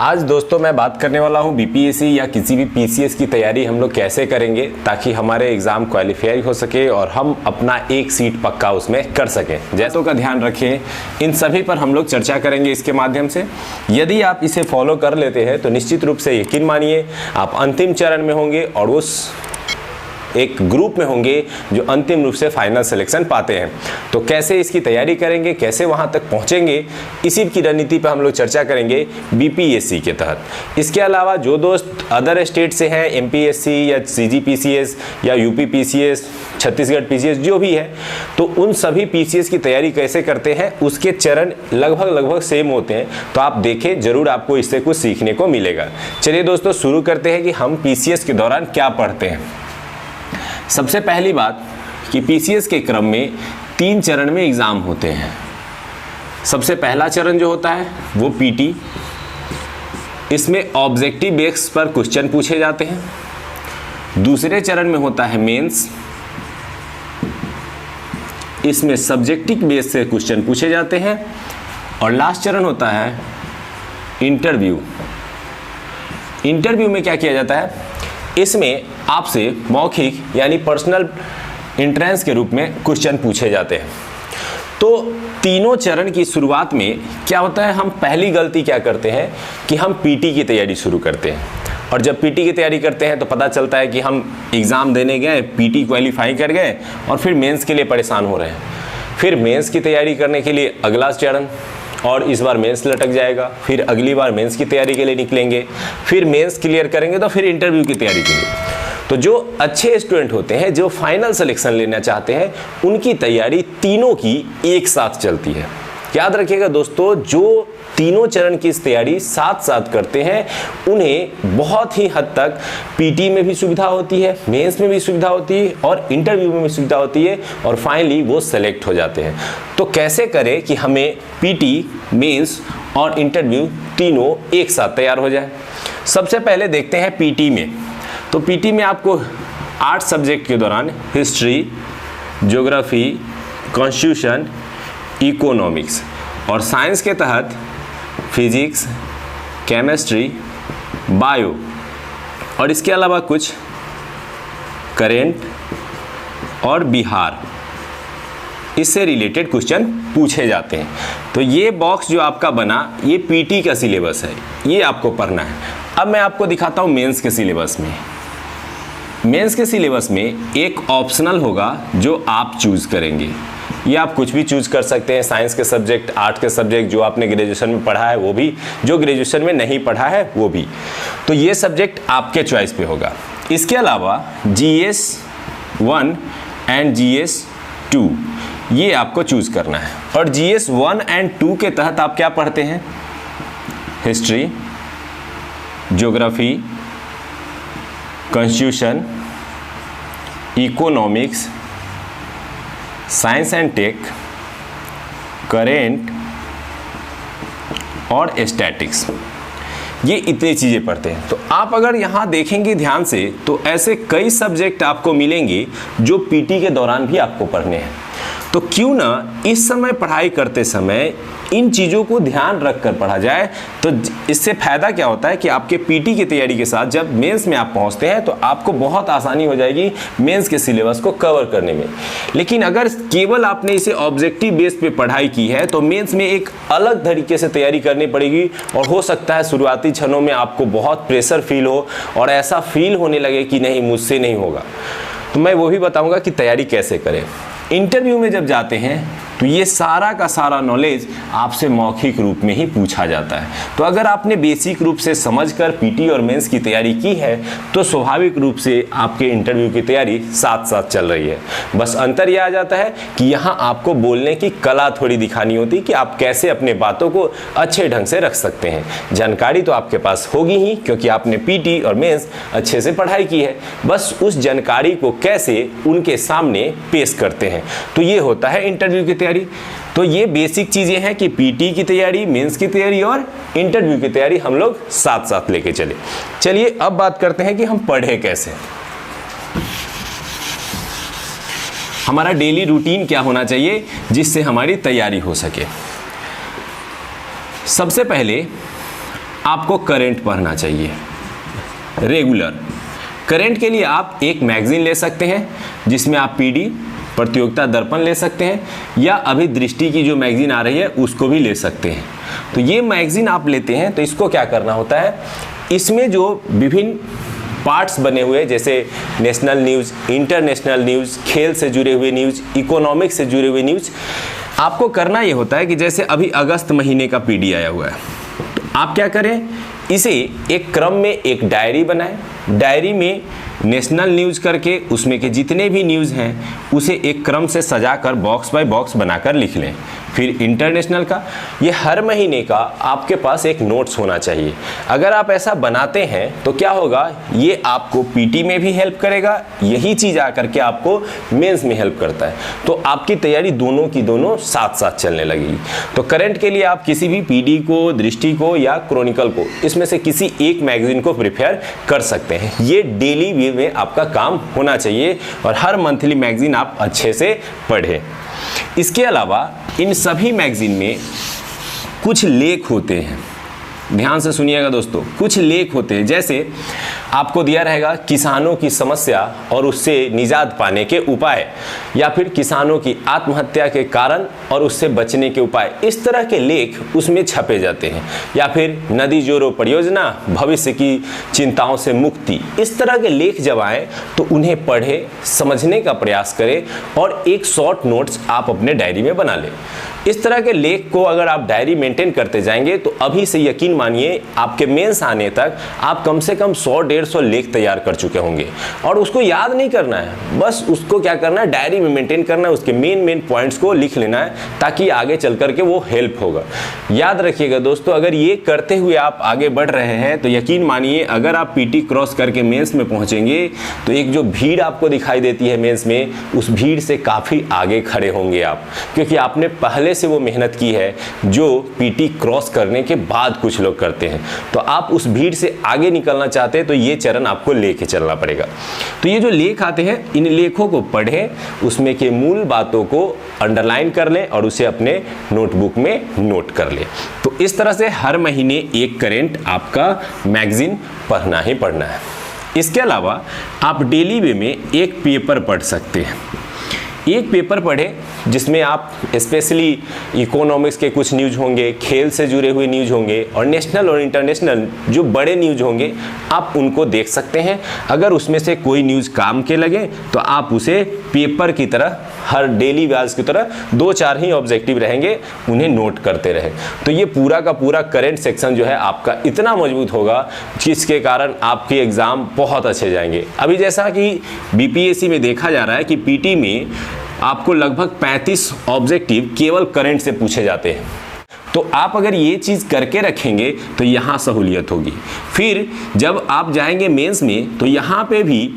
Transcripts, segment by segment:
आज दोस्तों मैं बात करने वाला हूं बीपीएससी या किसी भी पीसीएस की तैयारी हम लोग कैसे करेंगे ताकि हमारे एग्जाम क्वालिफाई हो सके और हम अपना एक सीट पक्का उसमें कर सकें। जैसों का ध्यान रखें, इन सभी पर हम लोग चर्चा करेंगे इसके माध्यम से। यदि आप इसे फॉलो कर लेते हैं तो निश्चित रूप से यकीन मानिए आप अंतिम चरण में होंगे और उस एक ग्रुप में होंगे जो अंतिम रूप से फाइनल सिलेक्शन पाते हैं। तो कैसे इसकी तैयारी करेंगे, कैसे वहां तक पहुंचेंगे, इसी की रणनीति पर हम लोग चर्चा करेंगे बीपीएससी के तहत। इसके अलावा जो दोस्त अदर स्टेट से हैं, एमपीएससी या सीजीपीसीएस या यूपी पीसीएस, छत्तीसगढ़ पीसीएस जो भी है, तो उन सभी पीसीएस की तैयारी कैसे करते हैं उसके चरण लगभग सेम होते हैं। तो आप देखें, जरूर आपको इससे कुछ सीखने को मिलेगा। चलिए दोस्तों शुरू करते हैं कि हम पीसीएस के दौरान क्या पढ़ते हैं। सबसे पहली बात कि पीसीएस के क्रम में 3 चरण में एग्जाम होते हैं। सबसे पहला चरण जो होता है वो पीटी, इसमें ऑब्जेक्टिव बेस पर क्वेश्चन पूछे जाते हैं। दूसरे चरण में होता है मेंस, इसमें सब्जेक्टिव बेस से क्वेश्चन पूछे जाते हैं। और लास्ट चरण होता है इंटरव्यू। इंटरव्यू में क्या किया जाता है, इसमें आपसे मौखिक यानी पर्सनल एंट्रेंस के रूप में क्वेश्चन पूछे जाते हैं। तो तीनों चरण की शुरुआत में क्या होता है, हम पहली गलती क्या करते हैं कि हम पीटी की तैयारी शुरू करते हैं। और जब पीटी की तैयारी करते हैं तो पता चलता है कि हम एग्ज़ाम देने गए, पीटी क्वालिफाई कर गए और फिर मेंस के लिए परेशान हो रहे हैं। फिर मेंस की तैयारी करने के लिए अगला चरण, और इस बार मेंस लटक जाएगा। फिर अगली बार मेंस की तैयारी के लिए निकलेंगे, फिर मेंस क्लियर करेंगे तो फिर इंटरव्यू की तैयारी के लिए। तो जो अच्छे स्टूडेंट होते हैं, जो फाइनल सिलेक्शन लेना चाहते हैं, उनकी तैयारी तीनों की एक साथ चलती है। याद रखिएगा दोस्तों, जो तीनों चरण की इस तैयारी साथ साथ करते हैं उन्हें बहुत ही हद तक पीटी में भी सुविधा होती है, मेंस में भी सुविधा होती है और इंटरव्यू में भी सुविधा होती है और फाइनली वो सेलेक्ट हो जाते हैं। तो कैसे करें कि हमें पीटी, मेंस और इंटरव्यू तीनों एक साथ तैयार हो जाए। सबसे पहले देखते हैं पीटी में। तो पीटी में आपको 8 सब्जेक्ट के दौरान हिस्ट्री, ज्योग्राफी, कॉन्स्टिट्यूशन, इकोनॉमिक्स और साइंस के तहत फिजिक्स, केमिस्ट्री, बायो और इसके अलावा कुछ करेंट और बिहार, इससे रिलेटेड क्वेश्चन पूछे जाते हैं। तो ये बॉक्स जो आपका बना, ये पीटी का सिलेबस है, ये आपको पढ़ना है। अब मैं आपको दिखाता हूँ मेंस के सिलेबस में। मेंस के सिलेबस में एक ऑप्शनल होगा जो आप चूज करेंगे। ये आप कुछ भी चूज कर सकते हैं, साइंस के सब्जेक्ट, आर्ट के सब्जेक्ट, जो आपने ग्रेजुएशन में पढ़ा है वो भी, जो ग्रेजुएशन में नहीं पढ़ा है वो भी। तो ये सब्जेक्ट आपके चॉइस पे होगा। इसके अलावा GS 1 एंड GS 2 ये आपको चूज करना है। और GS 1 एंड 2 के तहत आप क्या पढ़ते हैं, history, geography, constitution, economics, science and tech, current और स्टैटिक्स, ये इतनी चीज़ें पढ़ते हैं। तो आप अगर यहाँ देखेंगे ध्यान से तो ऐसे कई सब्जेक्ट आपको मिलेंगे जो पीटी के दौरान भी आपको पढ़ने हैं। तो क्यों ना इस समय पढ़ाई करते समय इन चीज़ों को ध्यान रखकर पढ़ा जाए। तो इससे फ़ायदा क्या होता है कि आपके पीटी की तैयारी के साथ जब मेंस में आप पहुंचते हैं तो आपको बहुत आसानी हो जाएगी मेंस के सिलेबस को कवर करने में। लेकिन अगर केवल आपने इसे ऑब्जेक्टिव बेस पे पढ़ाई की है तो मेंस में एक अलग तरीके से तैयारी करनी पड़ेगी और हो सकता है शुरुआती क्षणों में आपको बहुत प्रेशर फील हो और ऐसा फील होने लगे कि नहीं, मुझसे नहीं होगा। तो मैं वो भी बताऊँगा कि तैयारी कैसे करें। इंटरव्यू में जब जाते हैं तो ये सारा का सारा नॉलेज आपसे मौखिक रूप में ही पूछा जाता है। तो अगर आपने बेसिक रूप से समझकर पीटी और मेंस की तैयारी की है तो स्वाभाविक रूप से आपके इंटरव्यू की तैयारी साथ साथ चल रही है। बस अंतर यह आ जाता है कि यहाँ आपको बोलने की कला थोड़ी दिखानी होती है कि आप कैसे अपने बातों को अच्छे ढंग से रख सकते हैं। जानकारी तो आपके पास होगी ही क्योंकि आपने पीटी और मेंस अच्छे से पढ़ाई की है, बस उस जानकारी को कैसे उनके सामने पेश करते हैं। तो ये होता है इंटरव्यू की तैयारी। तो ये बेसिक चीजें हैं कि पीटी की तैयारी, मेंस की तैयारी और इंटरव्यू की तैयारी हम लोग साथ साथ लेके चले। चलिए अब बात करते हैं कि हम पढ़े कैसे। हमारा डेली रूटीन क्या होना चाहिए जिससे हमारी तैयारी हो सके। सबसे पहले आपको करंट पढ़ना चाहिए रेगुलर। करंट के लिए आप एक मैगजीन ले सकते हैं जिसमें आप पीडी प्रतियोगिता दर्पण ले सकते हैं, या अभी दृष्टि की जो मैगजीन आ रही है उसको भी ले सकते हैं। तो ये मैगजीन आप लेते हैं तो इसको क्या करना होता है, इसमें जो विभिन्न पार्ट्स बने हुए जैसे नेशनल न्यूज़, इंटरनेशनल न्यूज़, खेल से जुड़े हुए न्यूज़, इकोनॉमिक्स से जुड़े हुए न्यूज़, आपको करना ये होता है कि जैसे अभी अगस्त महीने का पीडी आया हुआ है, तो आप क्या करें, इसे एक क्रम में एक डायरी बनाएं। डायरी में नेशनल न्यूज़ करके उसमें के जितने भी न्यूज़ हैं उसे एक क्रम से सजाकर बॉक्स बाय बॉक्स बनाकर लिख लें। फिर इंटरनेशनल का, ये हर महीने का आपके पास एक नोट्स होना चाहिए। अगर आप ऐसा बनाते हैं तो क्या होगा, ये आपको पीटी में भी हेल्प करेगा, यही चीज़ आकर के आपको मेंस में हेल्प करता है। तो आपकी तैयारी दोनों की दोनों साथ साथ चलने लगेगी। तो करंट के लिए आप किसी भी पीडी को, दृष्टि को या क्रॉनिकल को, इसमें से किसी एक मैगजीन को प्रिपेयर कर सकते हैं। ये डेली वे में आपका काम होना चाहिए और हर मंथली मैगजीन आप अच्छे से पढ़ें। इसके अलावा इन सभी मैगजीन में कुछ लेख होते हैं, ध्यान से सुनिएगा दोस्तों, कुछ लेख होते हैं। जैसे आपको दिया रहेगा किसानों की समस्या और उससे निजात पाने के उपाय, या फिर किसानों की आत्महत्या के कारण और उससे बचने के उपाय, इस तरह के लेख उसमें छपे जाते हैं। या फिर नदी जोड़ो परियोजना, भविष्य की चिंताओं से मुक्ति, इस तरह के लेख जब आए तो उन्हें पढ़े, समझने का प्रयास करें और एक शॉर्ट नोट्स आप अपने डायरी में बना लें। इस तरह के लेख को अगर आप डायरी मेंटेन करते जाएंगे तो अभी से यकीन मानिए आपके मेंस आने तक आप कम से कम 100-150 लेख तैयार कर चुके होंगे। और उसको याद नहीं करना है, बस उसको क्या करना है, डायरी में मेंटेन करना है, उसके मेन पॉइंट्स को लिख लेना है ताकि आगे चल करके वो हेल्प होगा। याद रखिएगा दोस्तों, अगर ये करते हुए आप आगे बढ़ रहे हैं तो यकीन मानिए अगर आप पीटी क्रॉस करके मेंस में पहुंचेंगे तो एक जो भीड़ आपको दिखाई देती है मेंस में, उस भीड़ से काफ़ी आगे खड़े होंगे आप, क्योंकि आपने पहले से वो मेहनत की है जो पीटी क्रॉस करने के बाद कुछ लोग करते हैं। तो आप उस भीड़ से आगे निकलना चाहते हैं तो ये चरण आपको लेके चलना पड़ेगा। तो ये जो लेख आते हैं, इन लेखों को पढ़ें, उसमें के मूल बातों को अंडरलाइन कर लें और उसे अपने नोटबुक में नोट कर लें। तो इस तरह से हर महीने एक करंट आपका मैगजीन पढ़ना ही पढ़ना है। इसके अलावा आप डेली वे में एक पेपर पढ़ सकते हैं। एक पेपर पढ़ें जिसमें आप स्पेशली इकोनॉमिक्स के कुछ न्यूज़ होंगे, खेल से जुड़े हुए न्यूज़ होंगे और नेशनल और इंटरनेशनल जो बड़े न्यूज़ होंगे आप उनको देख सकते हैं। अगर उसमें से कोई न्यूज़ काम के लगे तो आप उसे पेपर की तरह, हर डेली वाइज की तरह 2-4 ही ऑब्जेक्टिव रहेंगे, उन्हें नोट करते रहें। तो ये पूरा का पूरा करंट सेक्शन जो है आपका इतना मजबूत होगा जिसके कारण आपके एग्ज़ाम बहुत अच्छे जाएंगे। अभी जैसा कि बीपीएससी में देखा जा रहा है कि पीटी में आपको लगभग 35 ऑब्जेक्टिव केवल करंट से पूछे जाते हैं। तो आप अगर ये चीज़ करके रखेंगे तो यहाँ सहूलियत होगी। फिर जब आप जाएंगे मेंस में तो यहाँ पे भी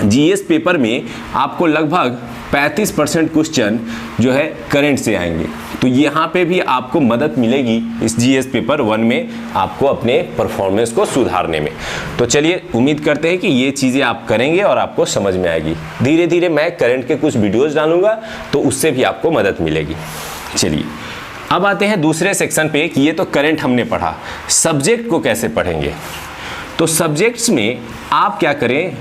जीएस पेपर में आपको लगभग 35% क्वेश्चन जो है करंट से आएंगे। तो यहाँ पे भी आपको मदद मिलेगी इस जीएस पेपर 1 में आपको अपने परफॉर्मेंस को सुधारने में। तो चलिए उम्मीद करते हैं कि ये चीज़ें आप करेंगे और आपको समझ में आएगी। धीरे धीरे मैं करंट के कुछ वीडियोस डालूंगा तो उससे भी आपको मदद मिलेगी। चलिए अब आते हैं दूसरे सेक्शन पे कि ये तो करंट हमने पढ़ा, सब्जेक्ट को कैसे पढ़ेंगे। तो सब्जेक्ट्स में आप क्या करें,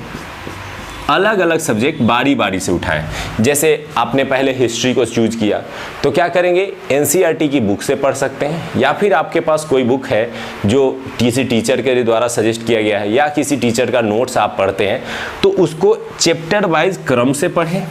अलग अलग सब्जेक्ट बारी बारी से उठाएं। जैसे आपने पहले हिस्ट्री को चूज किया तो क्या करेंगे, एनसीईआरटी की बुक से पढ़ सकते हैं, या फिर आपके पास कोई बुक है जो किसी टीचर के द्वारा सजेस्ट किया गया है या किसी टीचर का नोट्स आप पढ़ते हैं तो उसको चैप्टर वाइज क्रम से पढ़ें।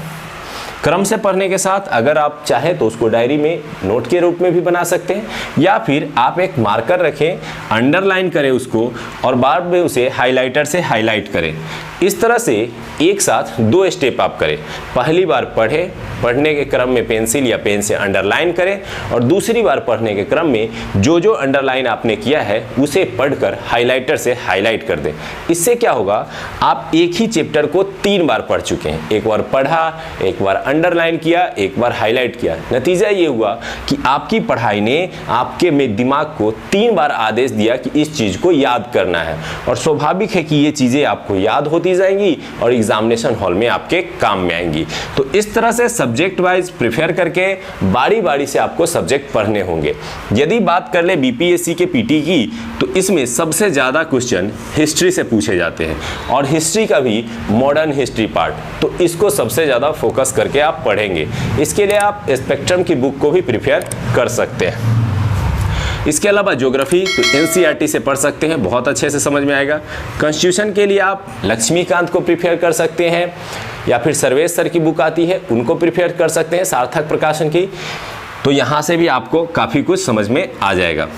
क्रम से पढ़ने के साथ अगर आप चाहें तो उसको डायरी में नोट के रूप में भी बना सकते हैं, या फिर आप एक मार्कर रखें, अंडरलाइन करें उसको और बाद में उसे हाइलाइटर से हाईलाइट करें। इस तरह से एक साथ 2 स्टेप आप करें। पहली बार पढ़ें, पढ़ने के क्रम में पेंसिल या पेन से अंडरलाइन करें, और दूसरी बार पढ़ने के क्रम में जो जो अंडरलाइन आपने किया है उसे पढ़कर हाइलाइटर से हाईलाइट कर दें। इससे क्या होगा, आप एक ही चैप्टर को 3 बार पढ़ चुके हैं। एक बार पढ़ा, एक बार अंडरलाइन किया, एक बार हाईलाइट किया। नतीजा ये हुआ कि आपकी पढ़ाई ने आपके में दिमाग को 3 बार आदेश दिया कि इस चीज़ को याद करना है, और स्वाभाविक है कि ये चीज़ें आपको याद होती जाएंगी और एग्जामिनेशन हॉल में आपके काम में आएंगी। तो इस तरह से सब्जेक्ट वाइज प्रिफेयर करके बारी बारी से आपको सब्जेक्ट पढ़ने होंगे। यदि बात कर ले बीपीएससी के पीटी की, तो इसमें सबसे ज़्यादा क्वेश्चन हिस्ट्री से पूछे जाते हैं, और हिस्ट्री का भी मॉडर्न हिस्ट्री पार्ट, तो इसको सबसे ज़्यादा फोकस करके आप पढ़ेंगे। इसके लिए आप स्पेक्ट्रम की बुक को भी प्रिफेयर कर सकते हैं। इसके अलावा ज्योग्राफी तो एनसीईआरटी से पढ़ सकते हैं, बहुत अच्छे से समझ में आएगा। कॉन्स्टिट्यूशन के लिए आप लक्ष्मीकांत को प्रिफेयर कर सकते हैं, या फिर सर्वेश सर की बुक आती है उनको प्रिफेयर कर सकते हैं, सार्थक प्रकाशन की, तो यहाँ से भी आपको काफ़ी कुछ समझ में आ जाएगा।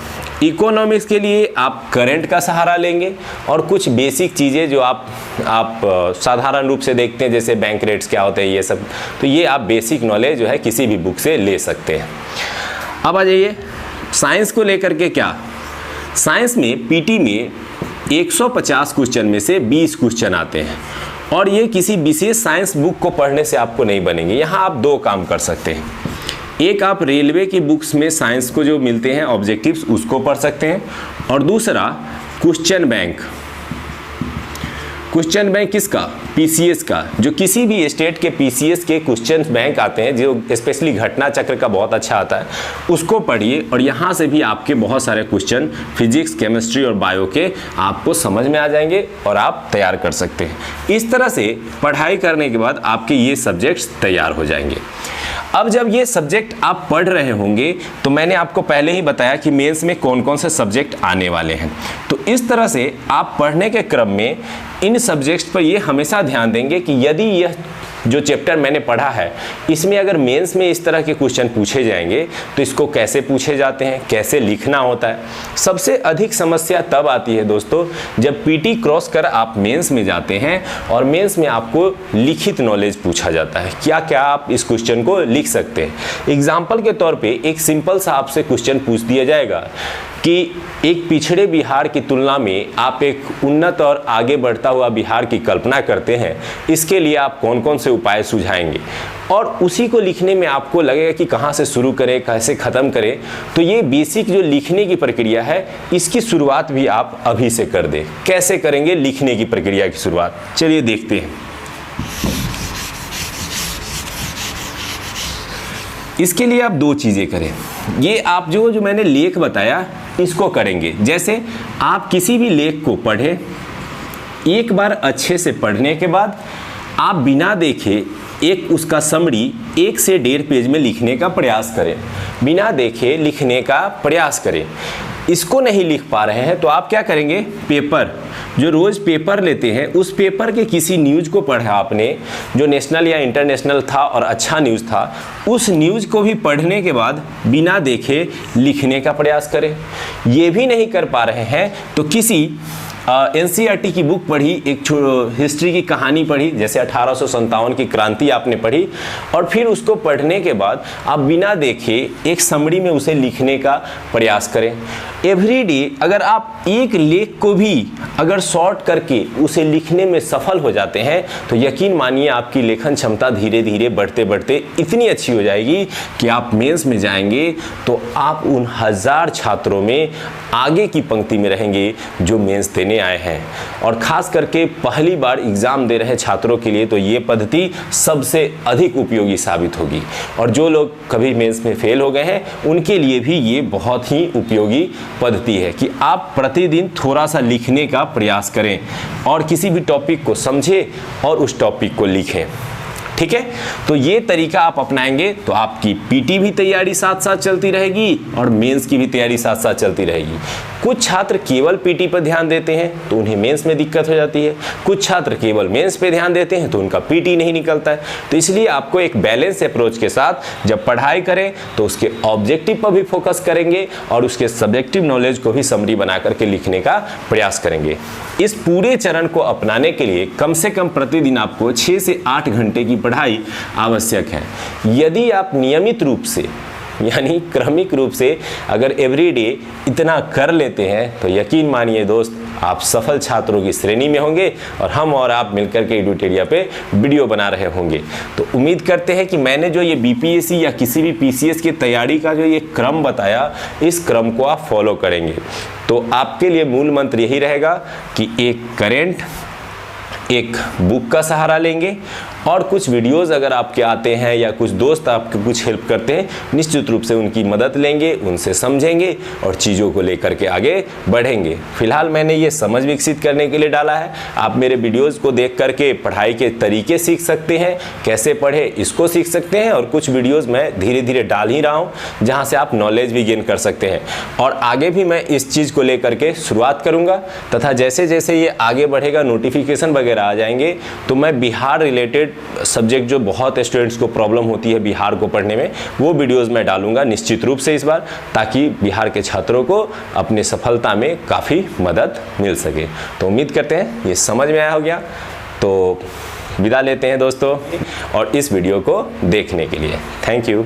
इकोनॉमिक्स के लिए आप करंट का सहारा लेंगे, और कुछ बेसिक चीज़ें जो आप साधारण रूप से देखते हैं, जैसे बैंक रेट्स क्या होते हैं ये सब, तो ये आप बेसिक नॉलेज जो है किसी भी बुक से ले सकते हैं। अब आ जाइए साइंस को लेकर के। क्या साइंस में पीटी में 150 क्वेश्चन में से 20 क्वेश्चन आते हैं, और ये किसी विशेष साइंस बुक को पढ़ने से आपको नहीं बनेंगे। यहाँ आप 2 काम कर सकते हैं। एक, आप रेलवे की बुक्स में साइंस को जो मिलते हैं ऑब्जेक्टिव्स उसको पढ़ सकते हैं, और दूसरा क्वेश्चन बैंक किसका? पीसीएस का। जो किसी भी स्टेट के पीसीएस के क्वेश्चन बैंक आते हैं, जो स्पेशली घटना चक्र का बहुत अच्छा आता है, उसको पढ़िए, और यहाँ से भी आपके बहुत सारे क्वेश्चन फिजिक्स, केमिस्ट्री और बायो के आपको समझ में आ जाएंगे और आप तैयार कर सकते हैं। इस तरह से पढ़ाई करने के बाद आपके ये सब्जेक्ट्स तैयार हो जाएंगे। अब जब ये सब्जेक्ट आप पढ़ रहे होंगे, तो मैंने आपको पहले ही बताया कि मेंस में कौन कौन से सब्जेक्ट आने वाले हैं। तो इस तरह से आप पढ़ने के क्रम में इन सब्जेक्ट्स पर ये हमेशा ध्यान देंगे कि यदि यह जो चैप्टर मैंने पढ़ा है, इसमें अगर मेंस में इस तरह के क्वेश्चन पूछे जाएंगे तो इसको कैसे पूछे जाते हैं, कैसे लिखना होता है। सबसे अधिक समस्या तब आती है दोस्तों, जब पीटी क्रॉस कर आप मेंस में जाते हैं और मेंस में आपको लिखित नॉलेज पूछा जाता है, क्या क्या आप इस क्वेश्चन को लिख सकते हैं। एग्जाम्पल के तौर पर एक सिंपल सा आपसे क्वेश्चन पूछ दिया जाएगा कि एक पिछड़े बिहार की तुलना में आप एक उन्नत और आगे बढ़ता हुआ बिहार की कल्पना करते हैं, इसके लिए आप कौन कौन से उपाय सुझाएंगे, और उसी को लिखने में आपको लगेगा कि कहाँ से शुरू करें, कैसे ख़त्म करें। तो ये बेसिक जो लिखने की प्रक्रिया है, इसकी शुरुआत भी आप अभी से कर दें। कैसे करेंगे लिखने की प्रक्रिया की शुरुआत, चलिए देखते हैं। इसके लिए आप 2 चीज़ें करें। ये आप जो मैंने लेख बताया इसको करेंगे। जैसे आप किसी भी लेख को पढ़ें, एक बार अच्छे से पढ़ने के बाद आप बिना देखे एक उसका समरी 1 से 1.5 पेज में लिखने का प्रयास करें। बिना देखे लिखने का प्रयास करें। इसको नहीं लिख पा रहे हैं तो आप क्या करेंगे, पेपर, जो रोज़ पेपर लेते हैं, उस पेपर के किसी न्यूज़ को पढ़ा आपने जो नेशनल या इंटरनेशनल था और अच्छा न्यूज़ था, उस न्यूज़ को भी पढ़ने के बाद बिना देखे लिखने का प्रयास करें। ये भी नहीं कर पा रहे हैं तो किसी एनसीईआरटी की बुक पढ़ी, एक हिस्ट्री की कहानी पढ़ी, जैसे 1857 की क्रांति आपने पढ़ी, और फिर उसको पढ़ने के बाद आप बिना देखे एक समरी में उसे लिखने का प्रयास करें। एवरीडे अगर आप एक लेख को भी अगर शॉर्ट करके उसे लिखने में सफल हो जाते हैं तो यकीन मानिए आपकी लेखन क्षमता धीरे धीरे बढ़ते बढ़ते इतनी अच्छी हो जाएगी कि आप मेंस में जाएंगे तो आप उन 1000 छात्रों में आगे की पंक्ति में रहेंगे जो मेंस देने आए हैं। और ख़ास करके पहली बार एग्ज़ाम दे रहे छात्रों के लिए तो ये पद्धति सबसे अधिक उपयोगी साबित होगी, और जो लोग कभी मेंस में फेल हो गए हैं उनके लिए भी ये बहुत ही उपयोगी पद्धति है कि आप प्रतिदिन थोड़ा सा लिखने का प्रयास करें और किसी भी टॉपिक को समझें और उस टॉपिक को लिखें। ठीक है, तो ये तरीका आप अपनाएंगे तो आपकी पीटी भी तैयारी साथ साथ चलती रहेगी और मेंस की भी तैयारी साथ साथ चलती रहेगी। कुछ छात्र केवल पीटी पर ध्यान देते हैं तो उन्हें मेंस में दिक्कत हो जाती है, कुछ छात्र केवल मेंस पे ध्यान देते हैं तो उनका पीटी नहीं निकलता है। तो इसलिए आपको एक बैलेंस अप्रोच के साथ जब पढ़ाई करें तो उसके ऑब्जेक्टिव पर भी फोकस करेंगे और उसके सब्जेक्टिव नॉलेज को भी समरी बना करके लिखने का प्रयास करेंगे। इस पूरे चरण को अपनाने के लिए कम से कम प्रतिदिन आपको 6 से 8 घंटे की पढ़ाई आवश्यक है। यदि आप नियमित रूप से यानी क्रमिक रूप से अगर एवरीडे इतना कर लेते हैं तो यकीन मानिए दोस्त, आप सफल छात्रों की श्रेणी में होंगे और हम और आप मिलकर के एडुटेरिया पे वीडियो बना रहे होंगे। तो उम्मीद करते हैं कि मैंने जो ये बीपीएससी या किसी भी पीसीएस की तैयारी का जो ये क्रम बताया, इस क्रम को आप फॉलो करेंगे तो आपके लिए मूल मंत्र यही रहेगा कि एक करेंट, एक बुक का सहारा लेंगे और कुछ वीडियोस अगर आपके आते हैं या कुछ दोस्त आपके कुछ हेल्प करते हैं, निश्चित रूप से उनकी मदद लेंगे, उनसे समझेंगे और चीज़ों को लेकर के आगे बढ़ेंगे। फिलहाल मैंने ये समझ विकसित करने के लिए डाला है। आप मेरे वीडियोस को देख करके पढ़ाई के तरीके सीख सकते हैं, कैसे पढ़े इसको सीख सकते हैं और कुछ वीडियोज़ मैं धीरे धीरे डाल ही रहा हूँ जहाँ से आप नॉलेज भी गेन कर सकते हैं। और आगे भी मैं इस चीज़ को लेकर के शुरुआत करूँगा तथा जैसे जैसे ये आगे बढ़ेगा, नोटिफिकेशन वगैरह आ जाएंगे तो मैं बिहार रिलेटेड सब्जेक्ट जो बहुत स्टूडेंट्स को प्रॉब्लम होती है बिहार को पढ़ने में, वो वीडियोस मैं डालूंगा निश्चित रूप से इस बार, ताकि बिहार के छात्रों को अपनी सफलता में काफ़ी मदद मिल सके। तो उम्मीद करते हैं ये समझ में आया हो गया। तो विदा लेते हैं दोस्तों और इस वीडियो को देखने के लिए थैंक यू।